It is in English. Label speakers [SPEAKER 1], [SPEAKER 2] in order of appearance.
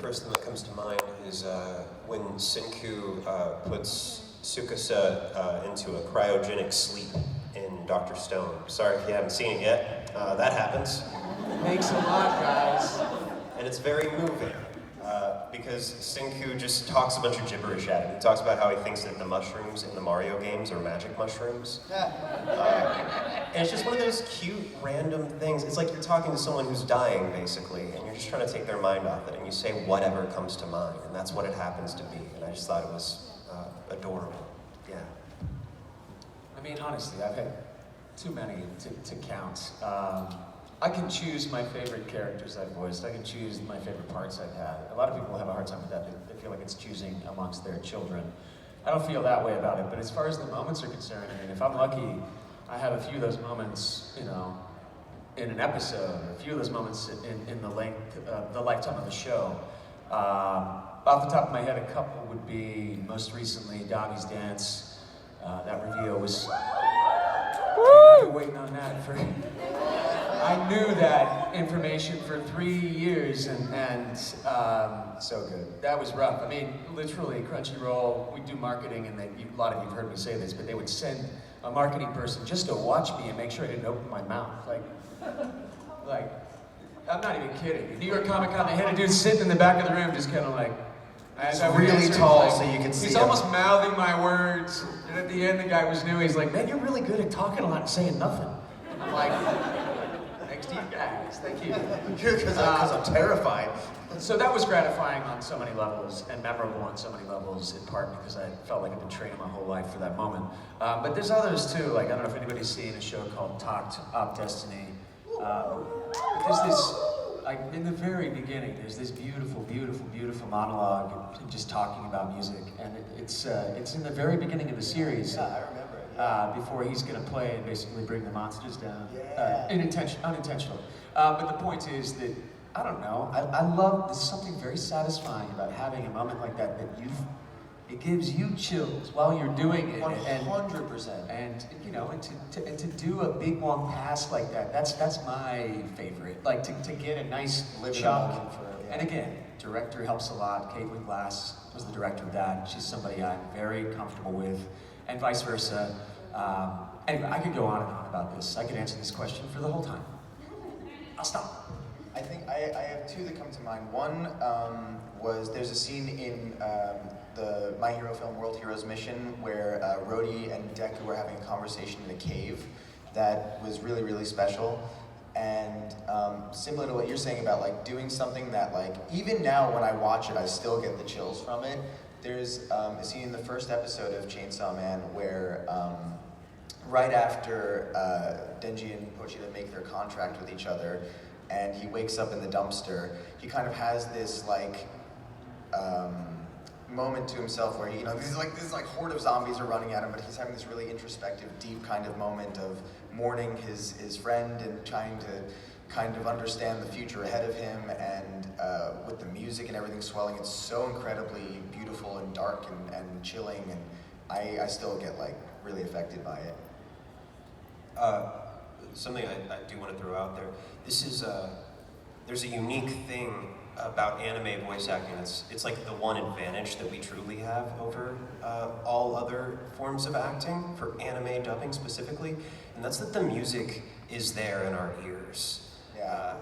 [SPEAKER 1] first thing that comes to mind is when Senku puts Tsukasa into a cryogenic sleep in Dr. Stone. Sorry if you haven't seen it yet. That happens.
[SPEAKER 2] Thanks a lot, guys.
[SPEAKER 1] And it's very moving because Senku just talks a bunch of gibberish at him. He talks about how he thinks that the mushrooms in the Mario games are magic mushrooms. And it's just one of those cute, random things. It's like you're talking to someone who's dying, basically, and you're just trying to take their mind off it, and you say whatever comes to mind, and that's what it happens to be. And I just thought it was adorable. Yeah.
[SPEAKER 2] I mean, honestly, I've had too many to count. I can choose my favorite characters I've voiced. I can choose my favorite parts I've had. A lot of people have a hard time with that. They feel like it's choosing amongst their children. I don't feel that way about it, but as far as the moments are concerned, I mean, if I'm lucky, I have a few of those moments, you know, in an episode, or a few of those moments in the lifetime of the show. Off the top of my head, a couple would be, most recently, Doggy's Dance. That reveal was... I've been waiting on that for... I knew that information for 3 years, and so good. That was rough. I mean, literally, Crunchyroll, we do marketing, and a lot of you have heard me say this, but they would send a marketing person just to watch me and make sure I didn't open my mouth. Like, I'm not even kidding. New York Comic Con, they had a dude sitting in the back of the room, just kind of like,
[SPEAKER 1] He's really tall, so you can see
[SPEAKER 2] He's
[SPEAKER 1] him.
[SPEAKER 2] almost mouthing my words, and at the end, the guy was new. He's like, "Man, you're really good at talking a lot and saying nothing." I'm like, "Thanks to you guys, thank you."
[SPEAKER 1] Because I'm terrified.
[SPEAKER 2] So that was gratifying on so many levels, and memorable on so many levels, in part because I felt like I've been training my whole life for that moment. But there's others too, like, I don't know if anybody's seen a show called Talked Up Destiny. There's this, like, in the very beginning, there's this beautiful, beautiful, beautiful monologue just talking about music, and it's in the very beginning of the series.
[SPEAKER 3] Yeah, I remember it.
[SPEAKER 2] Before he's going to play and basically bring the monsters down.
[SPEAKER 3] Yeah.
[SPEAKER 2] Unintentional. But the point is that, I don't know, I love, there's something very satisfying about having a moment like that it gives you chills while you're doing it.
[SPEAKER 3] 100%.
[SPEAKER 2] And you know, and to do a big long pass like that, that's my favorite. Like to get a nice chunk.
[SPEAKER 3] Yeah.
[SPEAKER 2] And again, director helps a lot. Caitlin Glass was the director of that. She's somebody I'm very comfortable with, and vice versa. Anyway, I could go on and on about this. I could answer this question for the whole time. I'll stop.
[SPEAKER 3] I think I have two that come to mind. One was there's a scene in the My Hero film World Heroes Mission where Rhodey and Deku were having a conversation in a cave that was really, really special. And similar to what you're saying about like doing something that like, even now when I watch it, I still get the chills from it. There's a scene in the first episode of Chainsaw Man where right after Denji and Pochita make their contract with each other, and he wakes up in the dumpster, he kind of has this like moment to himself where he, you know, this horde of zombies are running at him, but he's having this really introspective, deep kind of moment of mourning his friend and trying to kind of understand the future ahead of him, and with the music and everything swelling, it's so incredibly beautiful and dark and chilling, and I still get like really affected by it.
[SPEAKER 1] Something I do want to throw out there. This is there's a unique thing about anime voice acting. It's like the one advantage that we truly have over all other forms of acting, for anime dubbing specifically, and that's that the music is there in our ears.
[SPEAKER 3] Yeah.